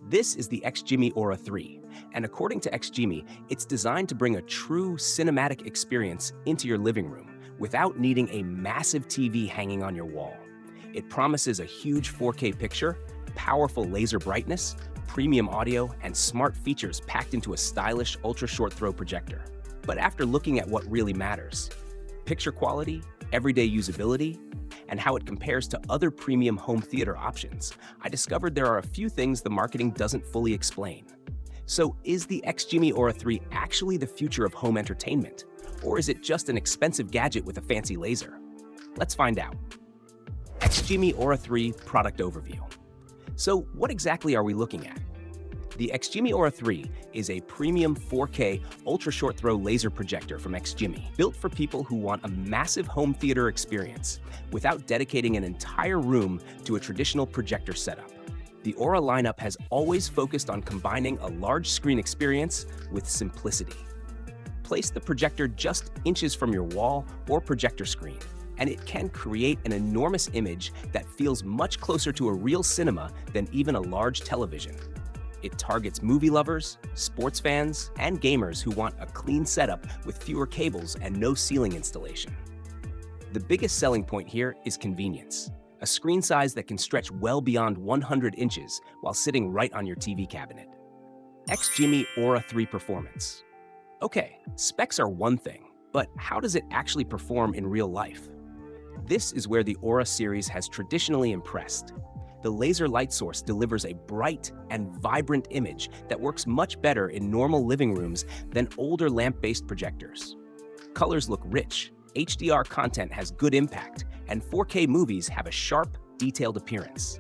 This is the XGIMI Aura 3, and according to XGIMI, it's designed to bring a true cinematic experience into your living room without needing a massive TV hanging on your wall. It promises a huge 4K picture, powerful laser brightness, premium audio, and smart features packed into a stylish ultra-short throw projector. But after looking at what really matters, picture quality, everyday usability, and how it compares to other premium home theater options, I discovered there are a few things the marketing doesn't fully explain. So is the XGIMI Aura 3 actually the future of home entertainment? Or is it just an expensive gadget with a fancy laser? Let's find out. XGIMI Aura 3 Product Overview. So what exactly are we looking at? The XGIMI Aura 3 is a premium 4K ultra-short throw laser projector from XGIMI, built for people who want a massive home theater experience without dedicating an entire room to a traditional projector setup. The Aura lineup has always focused on combining a large screen experience with simplicity. Place the projector just inches from your wall or projector screen, and it can create an enormous image that feels much closer to a real cinema than even a large television. It targets movie lovers, sports fans, and gamers who want a clean setup with fewer cables and no ceiling installation. The biggest selling point here is convenience, a screen size that can stretch well beyond 100 inches while sitting right on your TV cabinet. XGIMI Aura 3 Performance. Okay, specs are one thing, but how does it actually perform in real life? This is where the Aura series has traditionally impressed. The laser light source delivers a bright and vibrant image that works much better in normal living rooms than older lamp-based projectors. Colors look rich, HDR content has good impact, and 4K movies have a sharp, detailed appearance.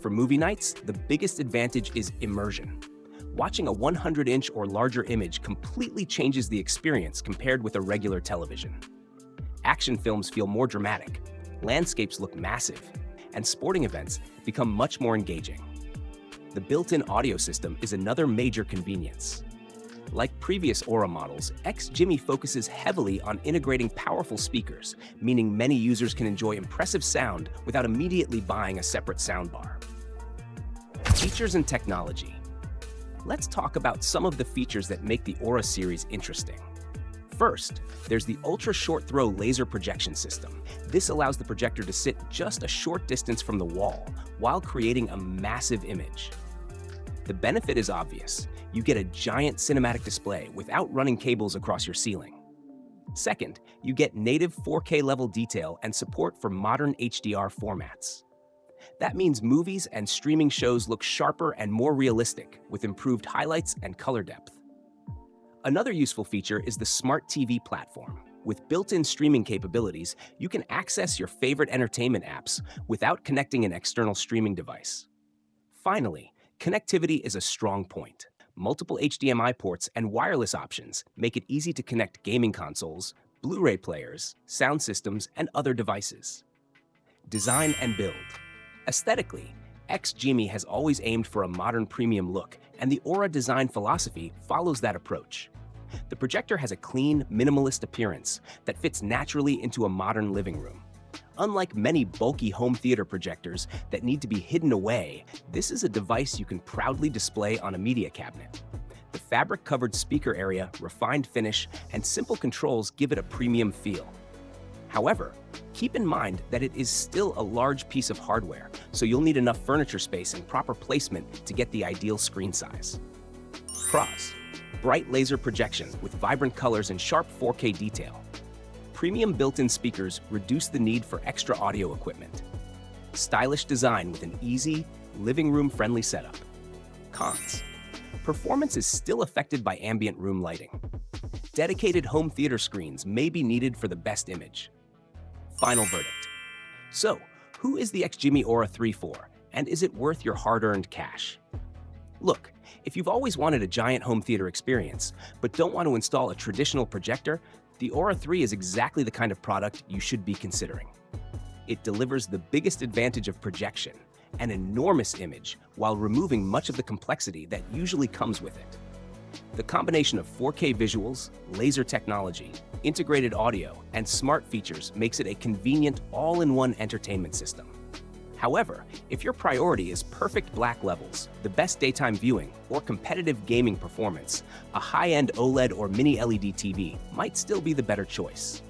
For movie nights, the biggest advantage is immersion. Watching a 100-inch or larger image completely changes the experience compared with a regular television. Action films feel more dramatic, landscapes look massive, and sporting events become much more engaging. The built-in audio system is another major convenience. Like previous Aura models, XGIMI focuses heavily on integrating powerful speakers, meaning many users can enjoy impressive sound without immediately buying a separate soundbar. Features and technology. Let's talk about some of the features that make the Aura series interesting. First, there's the ultra-short throw laser projection system. This allows the projector to sit just a short distance from the wall while creating a massive image. The benefit is obvious. You get a giant cinematic display without running cables across your ceiling. Second, you get native 4K level detail and support for modern HDR formats. That means movies and streaming shows look sharper and more realistic, with improved highlights and color depth. Another useful feature is the Smart TV platform. With built-in streaming capabilities, you can access your favorite entertainment apps without connecting an external streaming device. Finally, connectivity is a strong point. Multiple HDMI ports and wireless options make it easy to connect gaming consoles, Blu-ray players, sound systems, and other devices. Design and build. Aesthetically, XGIMI has always aimed for a modern premium look, and the Aura design philosophy follows that approach. The projector has a clean, minimalist appearance that fits naturally into a modern living room. Unlike many bulky home theater projectors that need to be hidden away, this is a device you can proudly display on a media cabinet. The fabric-covered speaker area, refined finish, and simple controls give it a premium feel. However, keep in mind that it is still a large piece of hardware, so you'll need enough furniture space and proper placement to get the ideal screen size. Pros: bright laser projection with vibrant colors and sharp 4K detail. Premium built-in speakers reduce the need for extra audio equipment. Stylish design with an easy, living room-friendly setup. Cons: performance is still affected by ambient room lighting. Dedicated home theater screens may be needed for the best image. Final verdict. So, who is the XGIMI Aura 3 for, and is it worth your hard-earned cash? Look, if you've always wanted a giant home theater experience, but don't want to install a traditional projector, the Aura 3 is exactly the kind of product you should be considering. It delivers the biggest advantage of projection, an enormous image, while removing much of the complexity that usually comes with it. The combination of 4K visuals, laser technology, integrated audio, and smart features makes it a convenient all-in-one entertainment system. However, if your priority is perfect black levels, the best daytime viewing, or competitive gaming performance, a high-end OLED or mini LED TV might still be the better choice.